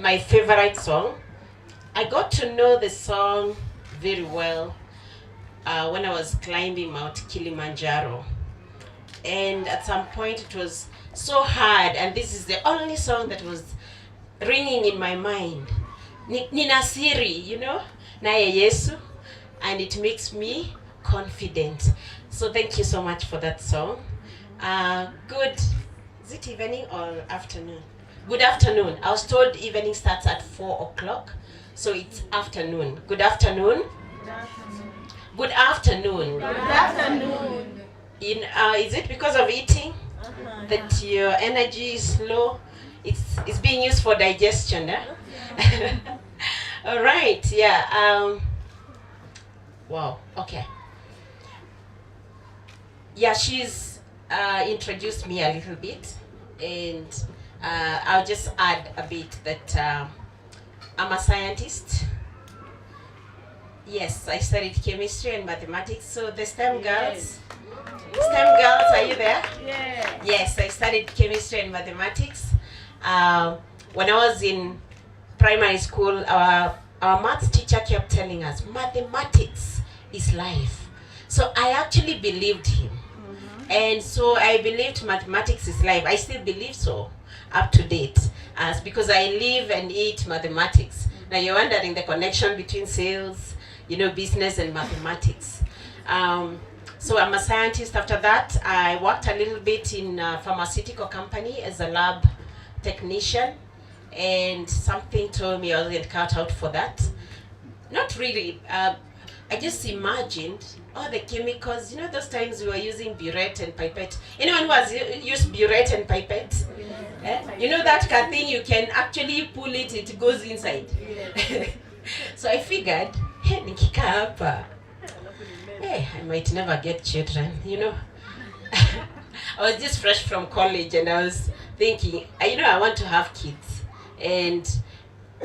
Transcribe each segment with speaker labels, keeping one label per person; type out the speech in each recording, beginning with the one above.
Speaker 1: my favorite song. I got to know the song very well when I was climbing Mount Kilimanjaro. And at some point it was so hard, and this is the only song that was ringing in my mind. Nina Siri, you know, Naye Yesu, and it makes me confident. So thank you so much for that song. Good, is it evening or afternoon? Good afternoon. I was told evening starts at 4 o'clock, so it's afternoon. Good afternoon. Good afternoon. Good afternoon. Is it because of eating that your energy is low? It's being used for digestion, eh? All right, yeah. Wow, okay. Yeah, she's introduced me a little bit, and I'll just add a bit that I'm a scientist. Yes, I studied chemistry and mathematics. So the STEM girls, are you there? Yeah. Yes, I studied chemistry and mathematics. When I was in primary school, our maths teacher kept telling us, mathematics is life. So I actually believed him. And so I believed mathematics is life. I still believe so, up to date, because I live and eat mathematics. Now you're wondering the connection between sales, you know, business and mathematics. So I'm a scientist. After that, I worked a little bit in a pharmaceutical company as a lab technician, and something told me I wasn't cut out for that. Not really. I just imagined all the chemicals. You know, those times we were using burette and pipette. Anyone who has used burette and pipette? Yeah. You know that kind of thing, you can actually pull it, it goes inside. Yeah. So I figured, hey, nikika hapa, hey, I might never get children, you know. I was just fresh from college and I was thinking, you know, I want to have kids. And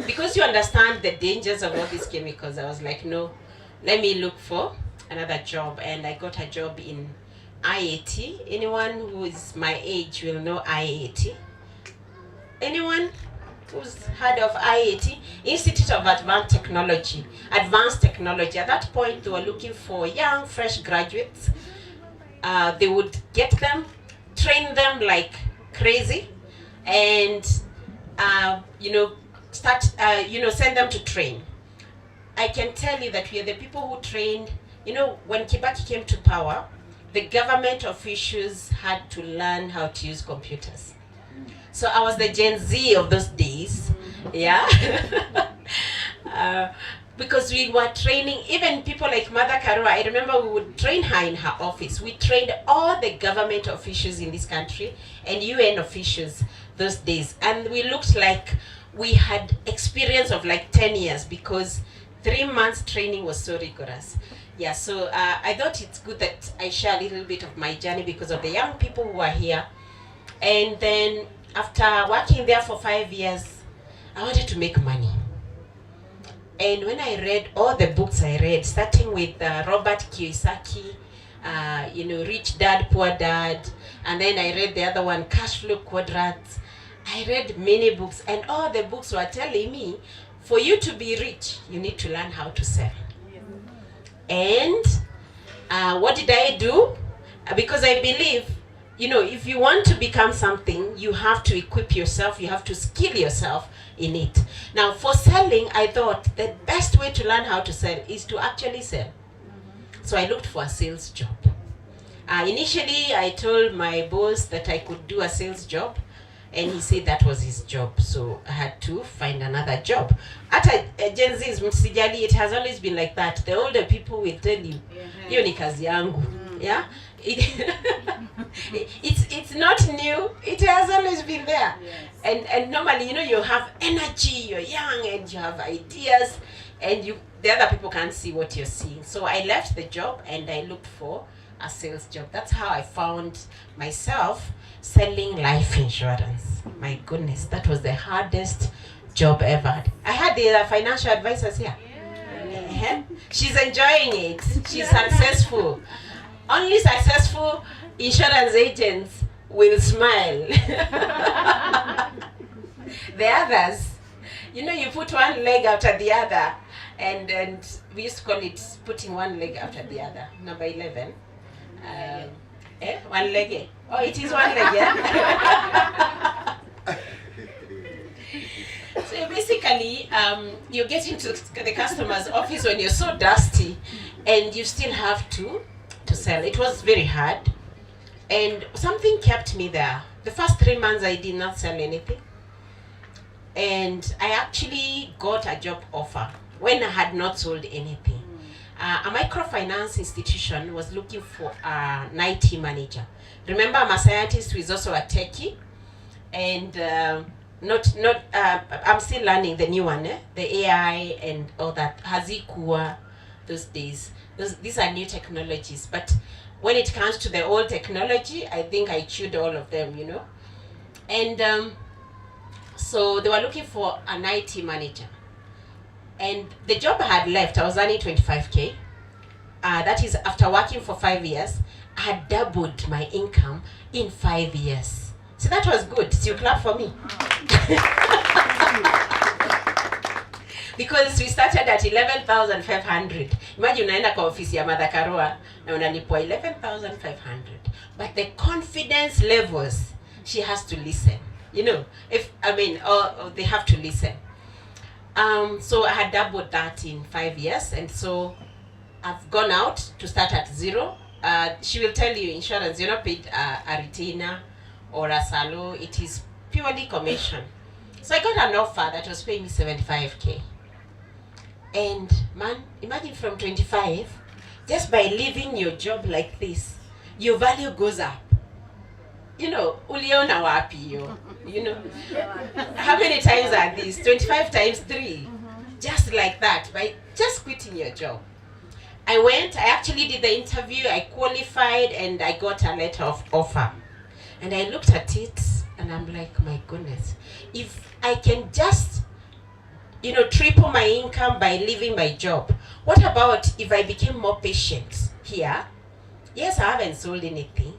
Speaker 1: because you understand the dangers of all these chemicals, I was like, no, let me look for another job. And I got a job in IAT. Anyone who is my age will know IAT. Anyone who's heard of IAT? Institute of Advanced Technology. Advanced Technology. At that point, they were looking for young, fresh graduates. They would get them, train them like crazy, and you know, send them to train. I can tell you that we are the people who trained. You know, when Kibaki came to power, the government officials had to learn how to use computers. So I was the Gen Z of those days, yeah. Because we were training even people like Mother Karua. I remember we would train her in her office. We trained all the government officials in this country and UN officials those days. And we looked like we had experience of like 10 years because 3 months training was so rigorous. Yeah, so I thought it's good that I share a little bit of my journey because of the young people who are here. And then after working there for 5 years, I wanted to make money. And when I read all the books I read, starting with Robert Kiyosaki, you know, Rich Dad, Poor Dad, and then I read the other one, Cash Flow Quadrants. I read many books, and all the books were telling me, for you to be rich, you need to learn how to sell. And what did I do? Because I believe, you know, if you want to become something, you have to equip yourself, you have to skill yourself in it. Now, for selling, I thought the best way to learn how to sell is to actually sell. So I looked for a sales job. Initially, I told my boss that I could do a sales job, and he said that was his job. So I had to find another job. At Gen Z's Msijali, it has always been like that. The older people will tell you, hiyo ni kazi yangu. Yeah? It's not new. It has always been there. Yes. And normally, you know, you have energy, you're young, and you have ideas, and the other people can't see what you're seeing. So I left the job and I looked for a sales job. That's how I found myself selling life insurance. My goodness, that was the hardest job ever. I had the financial advisors here. Yeah. She's enjoying it. She's successful. Only successful insurance agents will smile. The others, You know, you put one leg after the other, and we used to call it putting one leg after the other. Number 11. One leg. Oh, it is one leg, yeah? So basically, you get into the customer's office when you're so dusty, and you still have to sell. It was very hard, and something kept me there. The first 3 months, I did not sell anything, and I actually got a job offer when I had not sold anything. A microfinance institution was looking for an IT manager. Remember, I'm a scientist who is also a techie, and I'm still learning the new one, the AI and all that. Hazikuwa, those days. These are new technologies, but when it comes to the old technology, I think I chewed all of them, you know. And so they were looking for an IT manager. And the job I had left, I was earning 25K. That is after working for 5 years. I had doubled my income in 5 years. So that was good. So you clap for me. Because we started at 11,500. Imagine unaenda kwa ofisi ya Mother Karua na unalipwa 11,500. But the confidence levels, she has to listen. You know, they have to listen. So I had doubled that in 5 years, and so I've gone out to start at zero. She will tell you insurance, you're not paid a retainer or a salo, it is purely commission. So I got an offer that was paying me 75K. And man, imagine from 25, just by leaving your job like this, your value goes up. You know, uliona wapi yo. You know, how many times are these? 25 times 3. Just like that, by just quitting your job. I actually did the interview, I qualified, and I got a letter of offer. And I looked at it, and I'm like, my goodness, if I can just, you know, triple my income by leaving my job, what about if I became more patient here? Yes, I haven't sold anything,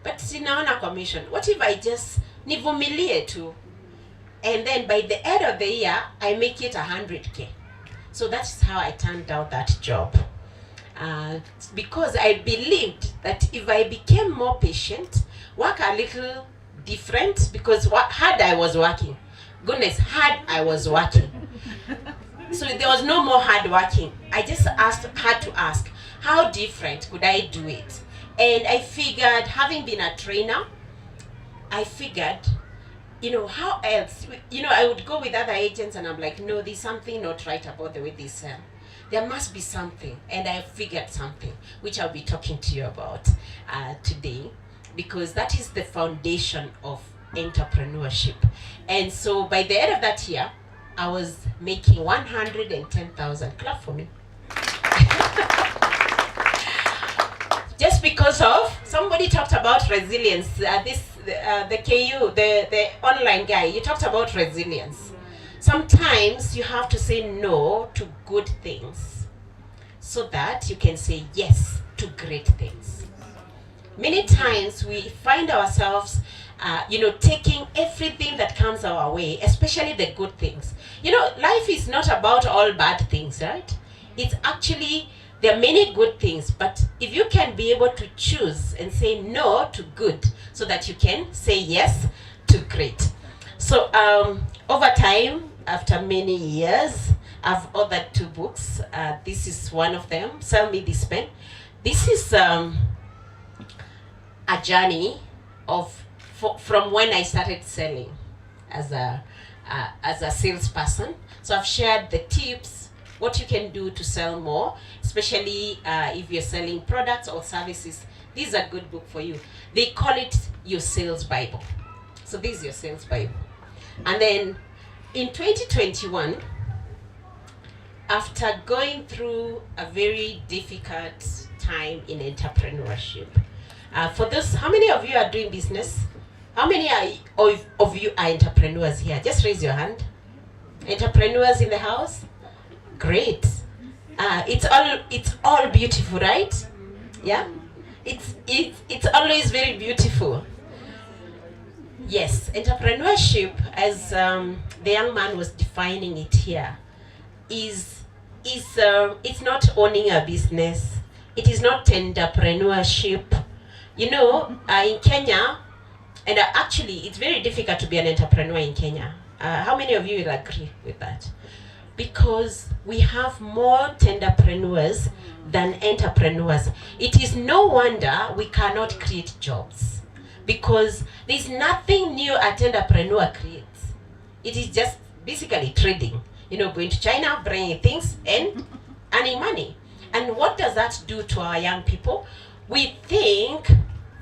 Speaker 1: but sinaona commission. What if I just nivumilie tu? And then by the end of the year, I make it 100K. So that's how I turned down that job. Because I believed that if I became more patient, work a little different, because hard I was working. Goodness, hard I was working. So there was no more hard working. I just had to ask, how different could I do it? And I figured, having been a trainer, I figured, you know, how else? You know, I would go with other agents and I'm like, no, there's something not right about the way they sell. There must be something. And I figured something, which I'll be talking to you about today, because that is the foundation of entrepreneurship. And so by the end of that year, I was making 110,000. Clap for me. Just because of, somebody talked about resilience. The KU, the online guy, you talked about resilience. Sometimes you have to say no to good things so that you can say yes to great things. Many times we find ourselves taking everything that comes our way, especially the good things. You know, life is not about all bad things, right? It's actually, there are many good things, but if you can be able to choose and say no to good so that you can say yes to great. So over time, after many years, I've authored 2 books. This is one of them, Sell Me This Pen. This is a journey from when I started selling as a salesperson. So I've shared the tips, what you can do to sell more, especially if you're selling products or services. This is a good book for you. They call it your sales Bible. So this is your sales Bible. And then in 2021, after going through a very difficult time in entrepreneurship, for those, how many of you are doing business? How many of you are entrepreneurs here? Just raise your hand. Entrepreneurs in the house? Great. It's all beautiful, right? Yeah? It's always very beautiful. Yes, entrepreneurship, as the young man was defining it here, is it's not owning a business. It is not entrepreneurship. You know, in Kenya, and actually, it's very difficult to be an entrepreneur in Kenya. How many of you will agree with that? Because we have more entrepreneurs than entrepreneurs. It is no wonder we cannot create jobs, because there's nothing new an entrepreneur creates. It is just basically trading. You know, going to China, bringing things and earning money. And what does that do to our young people? We think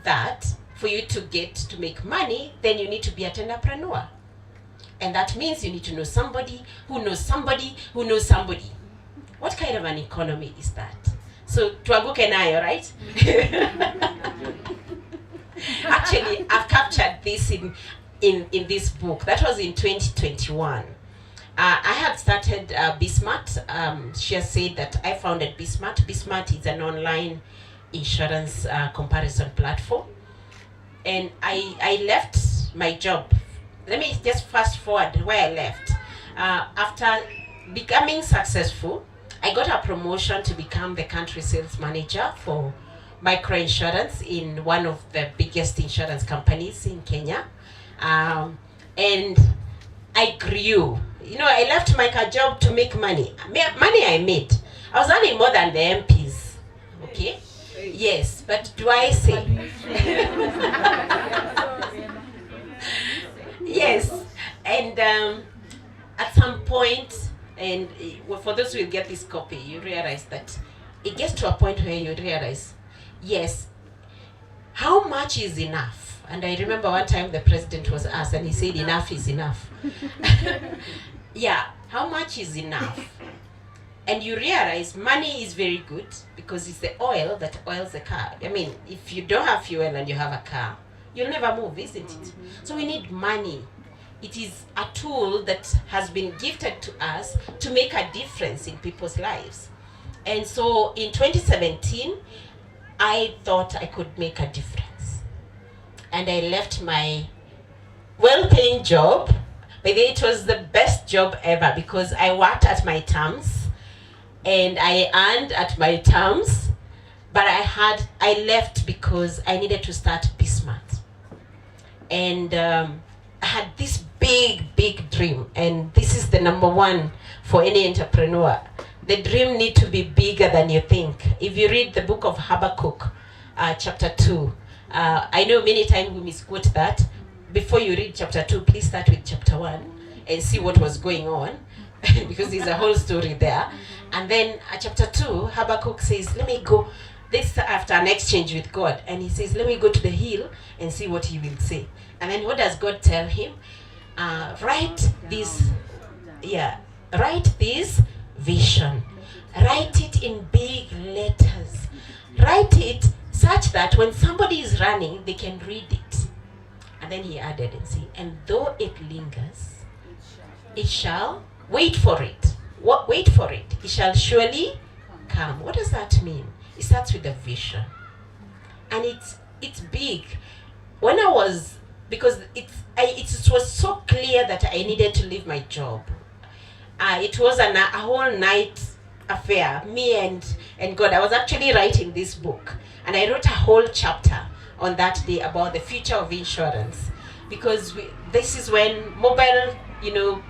Speaker 1: that for you to make money, then you need to be an entrepreneur. And that means you need to know somebody who knows somebody who knows somebody. What kind of an economy is that? So, Tuagu Kenayo, right? Actually, I've captured this in this book. That was in 2021. I had started Bismart. She has said that I founded Bismart. Bismart is an online insurance comparison platform. And I left my job. Let me just fast forward where I left. After becoming successful, I got a promotion to become the country sales manager for microinsurance in one of the biggest insurance companies in Kenya. And I grew. You know, I left my job to make money. Money I made. I was earning more than the MPs. Okay? Yes, but do I say? Yes, and at some point, and for those who will get this copy, you realize that it gets to a point where you realize, yes, how much is enough? And I remember one time the president was asked, and he said, enough is enough. Yeah, how much is enough? And you realize money is very good because it's the oil that oils the car. I mean, if you don't have fuel and you have a car, you'll never move, isn't it? So we need money. It is a tool that has been gifted to us to make a difference in people's lives. And so in 2017, I thought I could make a difference. And I left my well-paying job. By the way, it was the best job ever because I worked at my terms and I earned at my terms, but I left because I needed to start Bismart. And I had this big dream, and this is the number one for any entrepreneur. The dream needs to be bigger than you think. If you read the book of Habakkuk, chapter 2, I know many times we misquote that. Before you read chapter 2, please start with chapter 1 and see what was going on, because there's a whole story there. And then chapter 2, Habakkuk says, let me go. This after an exchange with God, and he says, let me go to the hill and see what he will say. And then what does God tell him? Write this vision. Write it in big letters. Write it such that when somebody is running, they can read it. And then he added and said, and though it lingers, it shall wait for it. Wait for it. It shall surely come. What does that mean? It starts with a vision. And it's big. When I was, because it was so clear that I needed to leave my job. It was a whole night affair, me and God. I was actually writing this book, and I wrote a whole chapter on that day about the future of insurance, because this is when mobile, you know,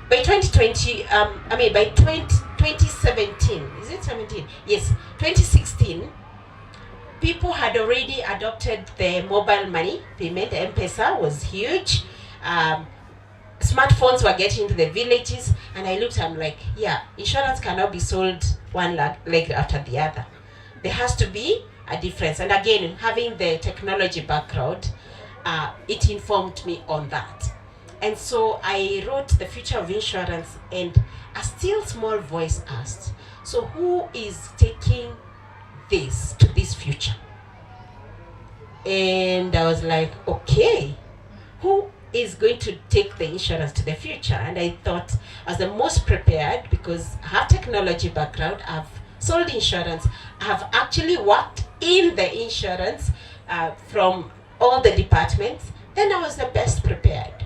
Speaker 1: by 2020, by 2017, is it 17? Yes, 2016, people had already adopted the mobile money payment. M-Pesa was huge. Smartphones were getting into the villages, and I looked, I'm like, yeah, insurance cannot be sold one leg after the other. There has to be a difference. And again, having the technology background, it informed me on that. And so I wrote The Future of Insurance, and a still small voice asked, so who is taking this to this future? And I was like, okay, who is going to take the insurance to the future? And I thought I was the most prepared because I have technology background, I've sold insurance, I have actually worked in the insurance from all the departments, then I was the best prepared.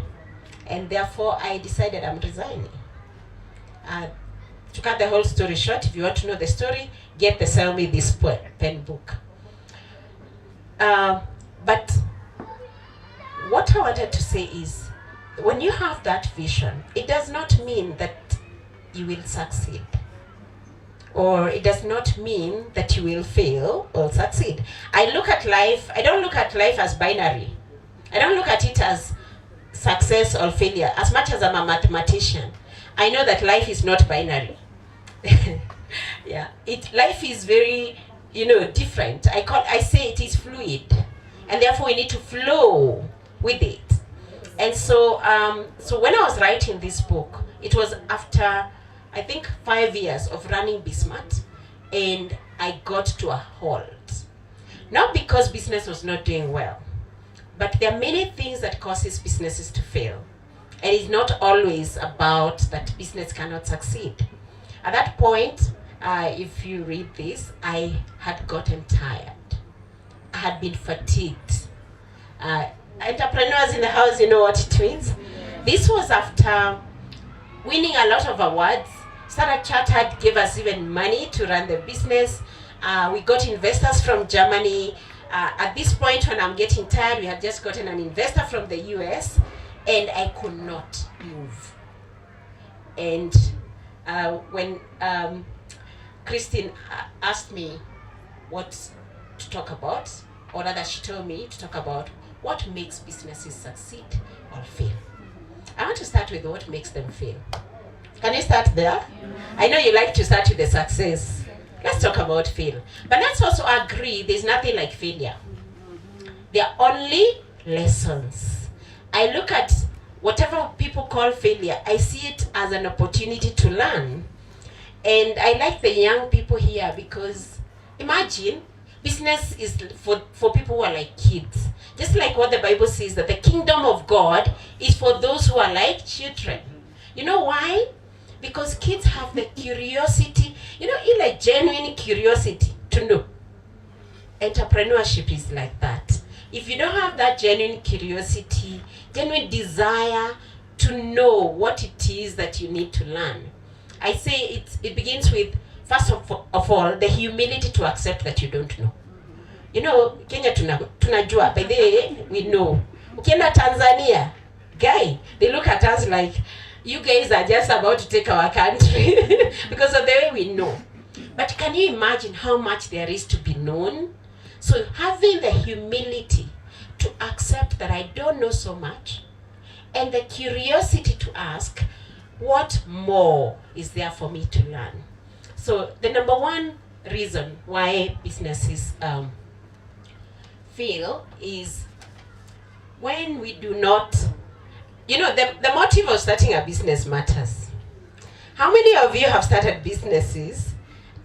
Speaker 1: And therefore, I decided I'm resigning. To cut the whole story short, if you want to know the story, get the Sell Me This pen book. But what I wanted to say is, when you have that vision, it does not mean that you will succeed. Or it does not mean that you will fail or succeed. I don't look at life as binary. I don't look at it as success or failure. As much as I'm a mathematician, I know that life is not binary. Yeah, life is very, different. I say it is fluid, and therefore we need to flow with it. And so, so when I was writing this book, it was after, I think, 5 years of running Bismart, and I got to a halt. Not because business was not doing well, but there are many things that causes businesses to fail. And it's not always about that business cannot succeed. At that point, if you read this, I had gotten tired. I had been fatigued. Entrepreneurs in the house, you know what it means? Yeah. This was after winning a lot of awards. Standard Chartered gave us even money to run the business. We got investors from Germany. At this point, when I'm getting tired, we had just gotten an investor from the US, and I could not move. And when Christine asked me what to talk about, or rather she told me to talk about what makes businesses succeed or fail. I want to start with what makes them fail. Can you start there? Yeah. I know you like to start with the success. Let's talk about fail. But let's also agree there's nothing like failure. They are only lessons. I look at whatever people call failure, I see it as an opportunity to learn. And I like the young people here because imagine business is for people who are like kids. Just like what the Bible says, that the kingdom of God is for those who are like children. You know why? Because kids have the curiosity, a genuine curiosity to know. Entrepreneurship is like that. If you don't have that genuine curiosity, genuine desire to know what it is that you need to learn, I say it begins with, first of all, the humility to accept that you don't know. Kenya tunajua, by the way, we know. Ukienda Tanzania, guy, they look at us like, you guys are just about to take our country because of the way we know. But can you imagine how much there is to be known? So having the humility to accept that I don't know so much, and the curiosity to ask, what more is there for me to learn? So the number one reason why businesses fail is when we do not, the motive of starting a business matters. How many of you have started businesses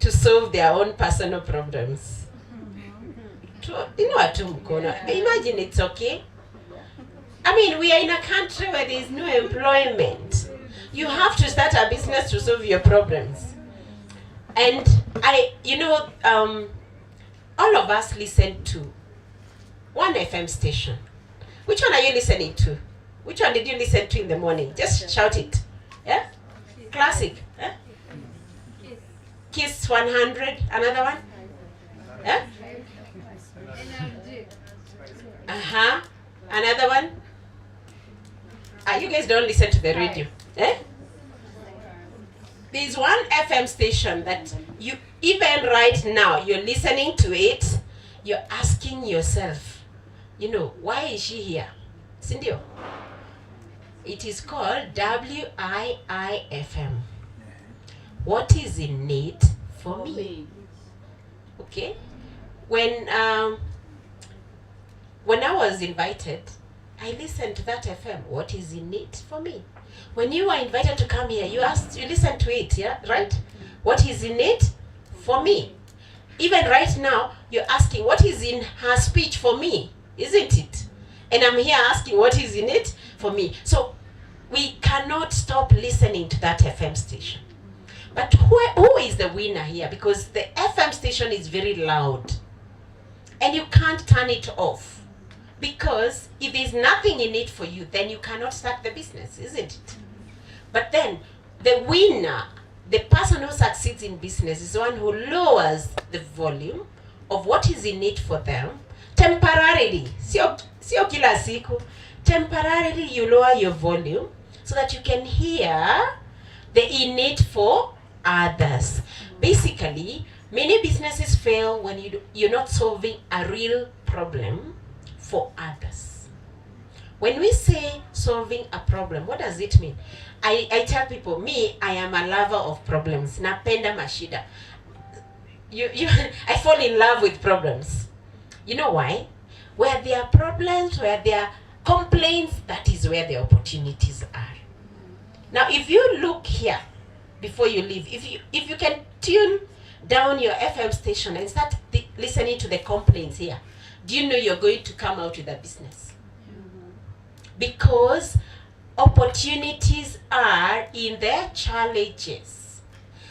Speaker 1: to solve their own personal problems? Imagine it's okay. I mean, we are in a country where there is no employment. You have to start a business to solve your problems. And all of us listen to one FM station. Which one are you listening to? Which one did you listen to in the morning? Just shout it. Yeah? Classic. Yeah? Kiss 100. Another one? Yeah? Another one? You guys don't listen to the radio. Eh? There's one FM station that you, even right now, you're listening to it, you're asking yourself, why is she here? Cindy? It is called WIIFM. What is in it for me? Okay? When I was invited, I listened to that FM. What is in it for me? When you were invited to come here, you listened to it, yeah? Right? What is in it for me? Even right now, you're asking, what is in her speech for me? Isn't it? And I'm here asking, what is in it for me? So we cannot stop listening to that FM station. But who is the winner here? Because the FM station is very loud. And you can't turn it off. Because if there's nothing in it for you, then you cannot start the business, isn't it? But then the winner, the person who succeeds in business, is the one who lowers the volume of what is in it for them temporarily. Sio kila siku. Temporarily you lower your volume so that you can hear the in it for others. Basically, many businesses fail when you're not solving a real problem for others. When we say solving a problem, what does it mean? I tell people, me, I am a lover of problems. Napenda mashida. I fall in love with problems. You know why? Where there are problems, where there are complaints, that is where the opportunities are. Now, if you look here before you leave, if you can tune down your FM station and start listening to the complaints here, do you know you're going to come out with a business? Because opportunities are in their challenges.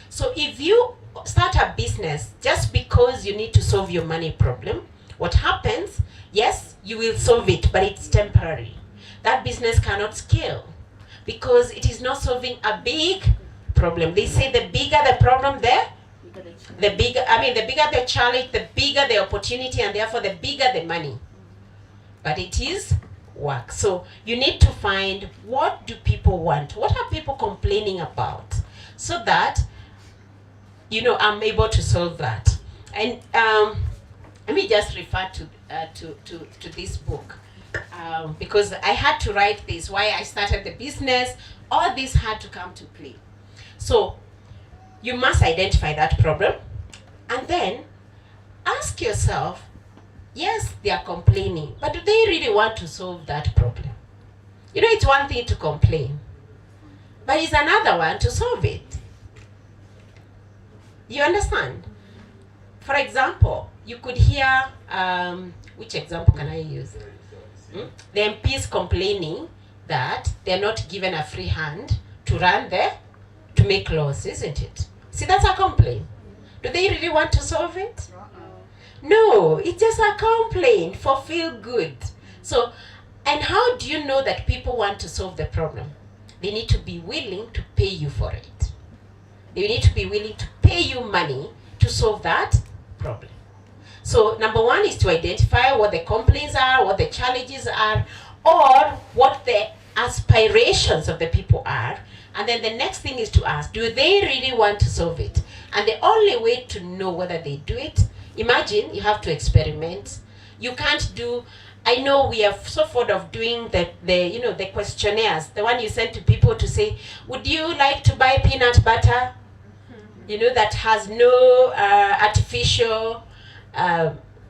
Speaker 1: So if you start a business just because you need to solve your money problem, what happens? Yes, you will solve it, but it's temporary. That business cannot scale because it is not solving a big problem. They say the bigger the problem the bigger the challenge, the bigger the opportunity, and therefore the bigger the money. But it is work. So you need to find, what do people want? What are people complaining about? So that, I'm able to solve that. And let me just refer to this book. Because I had to write this, why I started the business. All this had to come to play. So you must identify that problem and then ask yourself, yes, they are complaining, but do they really want to solve that problem? It's one thing to complain, but it's another one to solve it. You understand? For example, you could hear, which example can I use? The MPs complaining that they're not given a free hand to make laws, isn't it? See, that's a complaint. Do they really want to solve it? No, it's just a complaint for feel good. So, and how do you know that people want to solve the problem? They need to be willing to pay you for it. They need to be willing to pay you money to solve that problem. So, number one is to identify what the complaints are, what the challenges are, or what the aspirations of the people are. And then the next thing is to ask, do they really want to solve it? And the only way to know whether they do it, imagine you have to experiment. You can't do, I know we are so fond of doing the questionnaires, the one you send to people to say, would you like to buy peanut butter? That has no artificial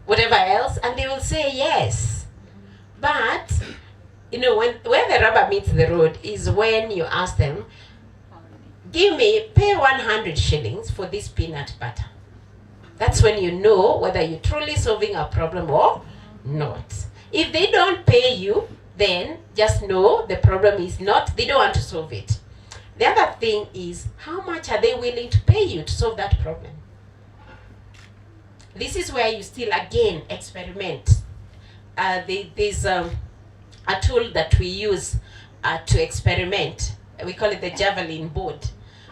Speaker 1: whatever else, and they will say yes. But where the rubber meets the road is when you ask them, pay 100 shillings for this peanut butter. That's when you know whether you're truly solving a problem or not. If they don't pay you, then just know the problem is not, they don't want to solve it. The other thing is, how much are they willing to pay you to solve that problem? This is where you still, again, experiment. There's a tool that we use to experiment. We call it the javelin board,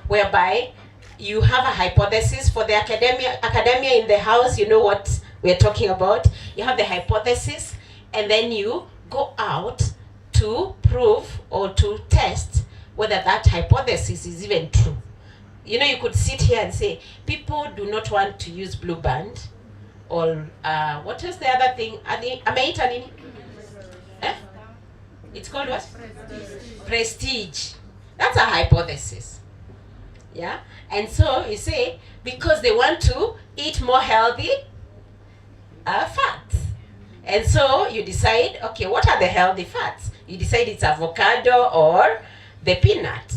Speaker 1: whereby you have a hypothesis for the academia in the house. You know what we're talking about. You have the hypothesis, and then you go out to prove or to test whether that hypothesis is even true. You could sit here and say, people do not want to use Blue Band, or what is the other thing? It's called what? Prestige. That's a hypothesis. Yeah? And so you say, because they want to eat more healthy fats. And so you decide, okay, what are the healthy fats? You decide it's avocado or the peanut.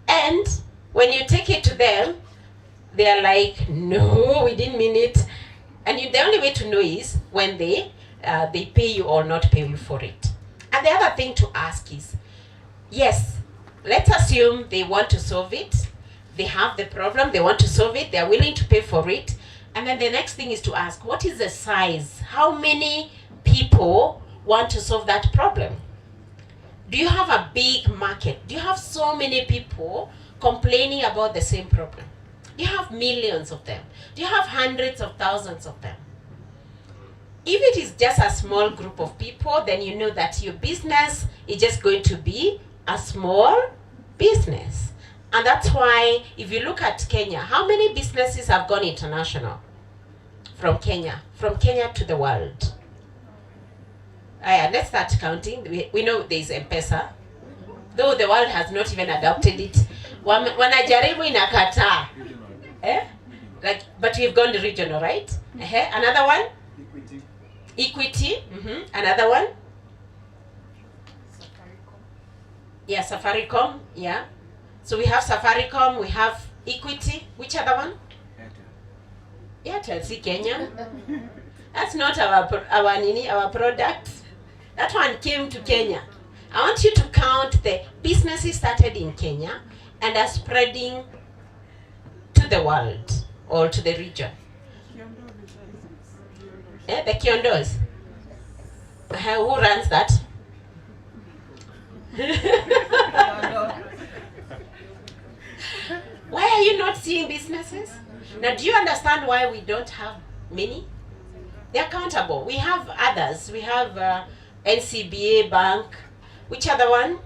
Speaker 1: And when you take it to them, they're like, no, we didn't mean it. And the only way to know is when they pay you or not pay you for it. And the other thing to ask is, yes, let's assume they want to solve it. They have the problem, they want to solve it, they're willing to pay for it. And then the next thing is to ask, what is the size? How many people want to solve that problem? Do you have a big market? Do you have so many people complaining about the same problem? Do you have millions of them? Do you have hundreds of thousands of them? If it is just a small group of people, then you know that your business is just going to be a small business. And that's why, if you look at Kenya, how many businesses have gone international from Kenya to the world? Let's start counting. We know there's M-Pesa, though the world has not even adopted it. Wanajaribu inakataa. But we've gone regional, right? Another one? Equity. Another one? Yeah, Safaricom. Yeah. So we have Safaricom, we have Equity. Which other one? Airtel. See, Kenya. That's not our product. That one came to Kenya. I want you to count the businesses started in Kenya and are spreading to the world or to the region. The Kiondos. Who runs that? Why are you not seeing businesses? Now, do you understand why we don't have many? They're accountable. We have others. We have NCBA Bank. Which other one?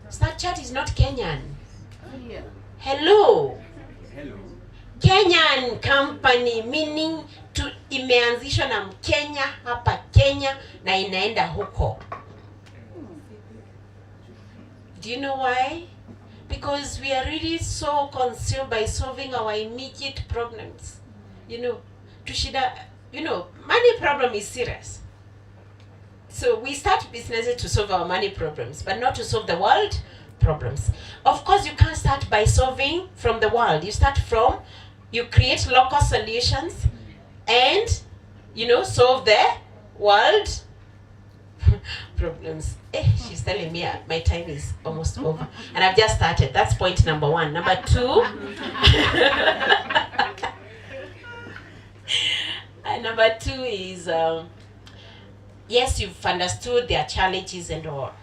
Speaker 1: Snapchat is not Kenyan. Hello. Kenyan company, meaning imeanzishwa na Mkenya hapa Kenya na inaenda huko. Do you know why? Because we are really so consumed by solving our immediate problems. Money problem is serious. So we start businesses to solve our money problems, but not to solve the world problems. Of course, you can't start by solving from the world. You create local solutions and, solve the world problems. She's telling me my time is almost over. And I've just started. That's point number 1. Number 2. Number 2 is, yes, you've understood their challenges and all.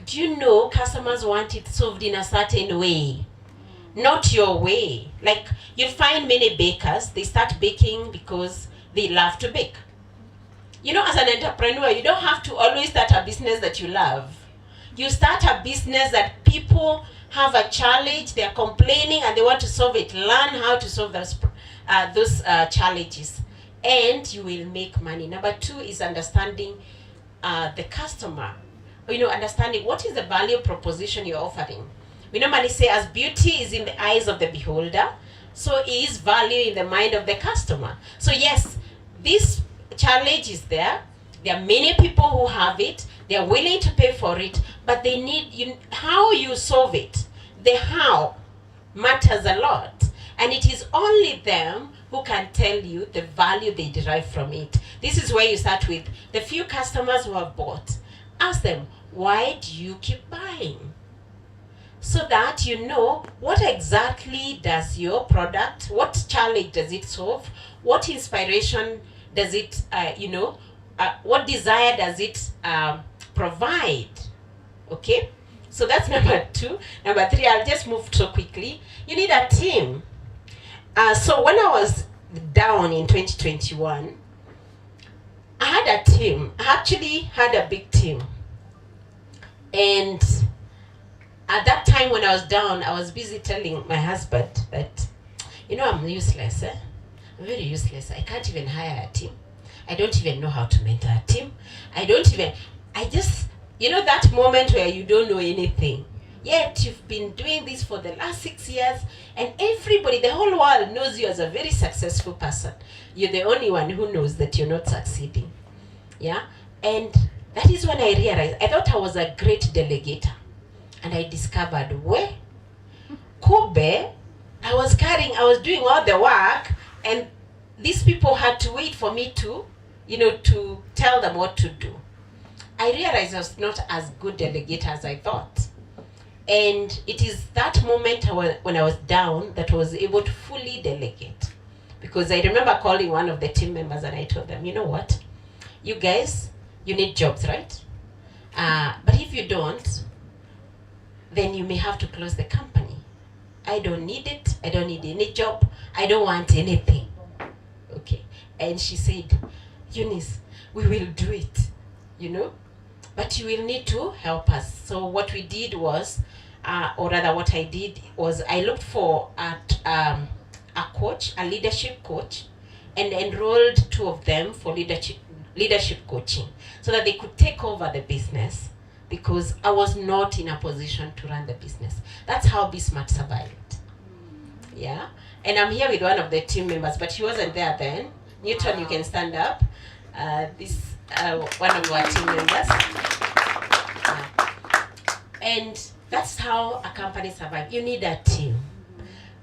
Speaker 1: Do you know customers want it solved in a certain way? Not your way. Like, you'll find many bakers, they start baking because they love to bake. As an entrepreneur, you don't have to always start a business that you love. You start a business that people have a challenge, they're complaining and they want to solve it. Learn how to solve those challenges and you will make money. Number 2 is understanding the customer. Understanding what is the value proposition you're offering. We normally say as beauty is in the eyes of the beholder, so is value in the mind of the customer. So yes, this challenge is there. There are many people who have it. They are willing to pay for it, but they need how you solve it. The how matters a lot. And it is only them who can tell you the value they derive from it. This is where you start with the few customers who have bought. Ask them, why do you keep buying? So that you know what exactly does your product, what challenge does it solve, what inspiration does it, what desire does it provide? Okay, so that's number 2. Number 3, I'll just move so quickly. You need a team. So when I was down in 2021, I had a team. I actually had a big team. And at that time when I was down, I was busy telling my husband that, I'm useless. I'm very useless. I can't even hire a team. I don't even know how to mentor a team. That moment where you don't know anything. Yet you've been doing this for the last 6 years and everybody, the whole world knows you as a very successful person. You're the only one who knows that you're not succeeding. Yeah? And that is when I realized, I thought I was a great delegator. And I discovered, Kobe, I was doing all the work and these people had to wait for me to, to tell them what to do. I realized I was not as good delegator as I thought. And it is that moment when I was down that I was able to fully delegate. Because I remember calling one of the team members and I told them, you know what? you guys, you need jobs, right? But if you don't, then you may have to close the company. I don't need it. I don't need any job. I don't want anything. Okay. And she said, Eunice, we will do it, you know, but you will need to help us. So what we did was, or rather what I did was I looked for a coach, a leadership coach, and enrolled 2 of them for leadership coaching so that they could take over the business, because I was not in a position to run the business. That's how Be Smart survived. Yeah. And I'm here with one of the team members, but he wasn't there then. Newton, you can stand up. This one of our team members. And that's how a company survives. You need a team.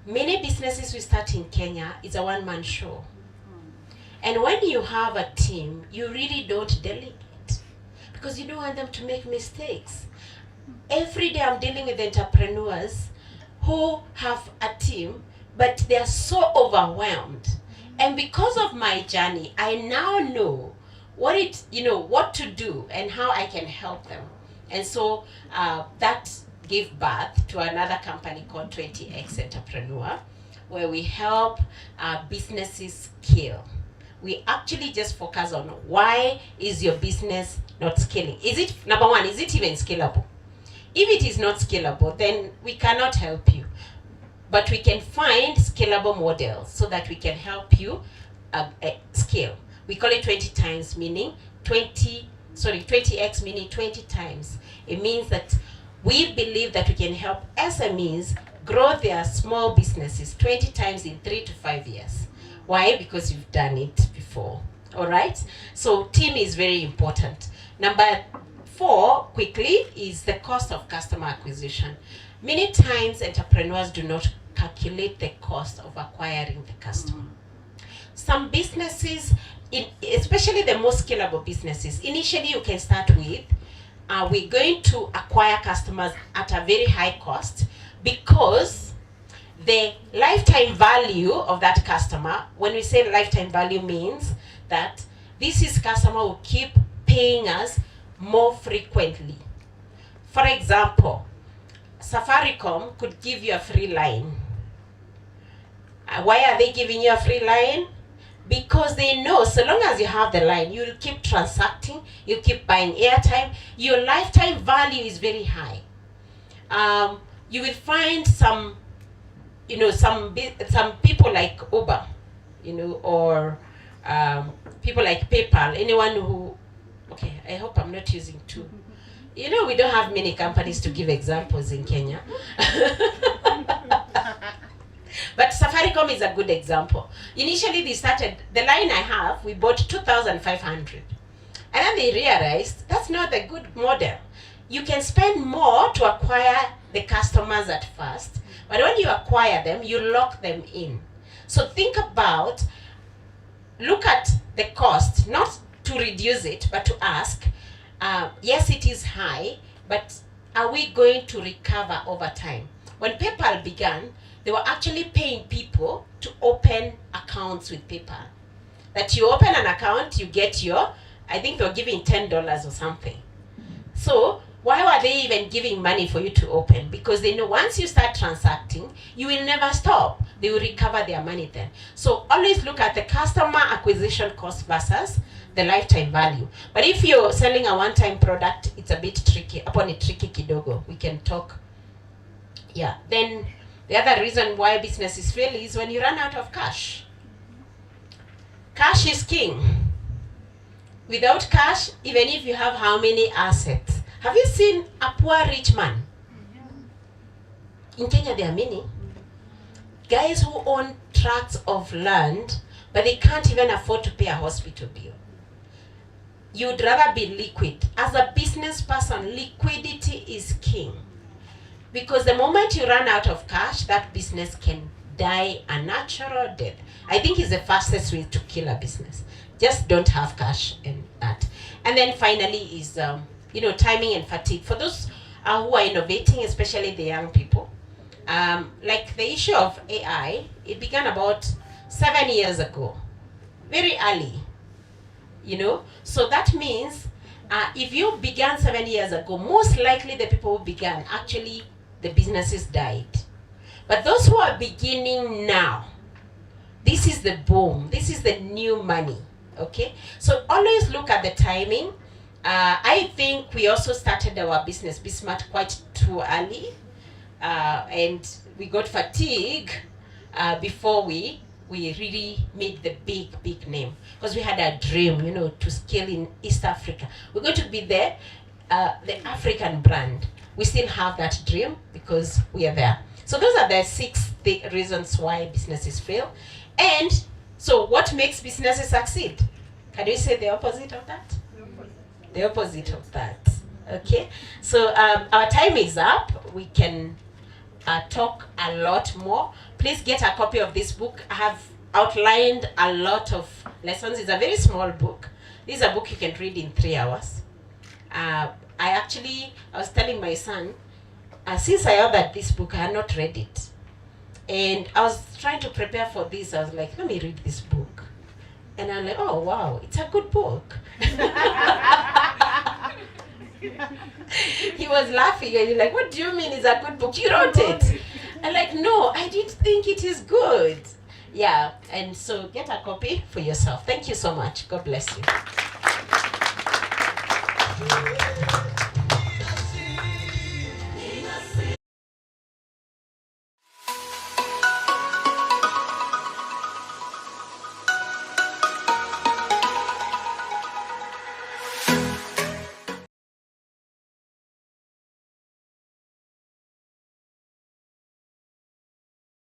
Speaker 1: Many businesses we start in Kenya is a one-man show. And when you have a team, you really don't delegate, because you don't want them to make mistakes. Every day I'm dealing with entrepreneurs who have a team, but they are so overwhelmed. And because of my journey, I now know what to do and how I can help them. And so that gave birth to another company called 20X Entrepreneur, where we help businesses scale. We actually just focus on why is your business not scaling. Number one, is it even scalable? If it is not scalable, then we cannot help you. But we can find scalable models so that we can help you scale. We call it 20 times, meaning 20x meaning 20 times. It means that we believe that we can help SMEs grow their small businesses 20 times in 3 to 5 years. Why? Because you've done it before. All right? So team is very important. Number 4, quickly, is the cost of customer acquisition. Many times entrepreneurs do not calculate the cost of acquiring the customer. Some businesses, especially the most scalable businesses, initially you can start with, we're going to acquire customers at a very high cost, because the lifetime value of that customer, when we say lifetime value, means that this is customer who keep paying us more frequently. For example, Safaricom could give you a free line. Why are they giving you a free line? Because they know so long as you have the line, you'll keep transacting, you'll keep buying airtime, your lifetime value is very high. You will find some people like Uber, or people like PayPal, anyone who, okay, I hope I'm not using two. We don't have many companies to give examples in Kenya. But Safaricom is a good example. Initially they started, the line I have, we bought 2,500. And then they realized that's not a good model. You can spend more to acquire the customers at first, but when you acquire them, you lock them in. So look at the cost, not to reduce it, but to ask, yes, it is high, but are we going to recover over time? When PayPal began, they were actually paying people to open accounts with PayPal. That you open an account, you get I think they were giving $10 or something. So why were they even giving money for you to open? Because they know once you start transacting, you will never stop. They will recover their money then. So always look at the customer acquisition cost versus the lifetime value. But if you're selling a one-time product, it's a bit tricky. Upon a tricky kidogo, we can talk. Yeah. Then the other reason why businesses fail is when you run out of cash. Cash is king. Without cash, even if you have how many assets. Have you seen a poor rich man? In Kenya, there are many. Guys who own tracts of land, but they can't even afford to pay a hospital bill. You'd rather be liquid. As a business person, liquidity is king. Because the moment you run out of cash, that business can die a natural death. I think it's the fastest way to kill a business. Just don't have cash and that. And then finally is, timing and fatigue. For those who are innovating, especially the young people, like the issue of AI, it began about 7 years ago, very early. you know. So that means if you began 7 years ago, most likely the people who began, actually the businesses died. But those who are beginning now, this is the boom. This is the new money. Okay? So always look at the timing. I think we also started our business, Be Smart, quite too early. And we got fatigue before we really made the big name. Because we had a dream, you know, to scale in East Africa. We're going to be there, the African brand. We still have that dream because we are there. So those are the 6 reasons why businesses fail. And so what makes businesses succeed? Can you say the opposite of that? The opposite of that. Okay? So our time is up. We can talk a lot more. Please get a copy of this book. I have outlined a lot of lessons. It's a very small book. This is a book you can read in 3 hours. I was telling my son, since I ordered this book, I had not read it. And I was trying to prepare for this. I was like, let me read this book. And I'm like, oh, wow, it's a good book. He was laughing and he's like, what do you mean it's a good book? You wrote it. I'm like, no, I didn't think it is good. Yeah, and so get a copy for yourself. Thank you so much. God bless you.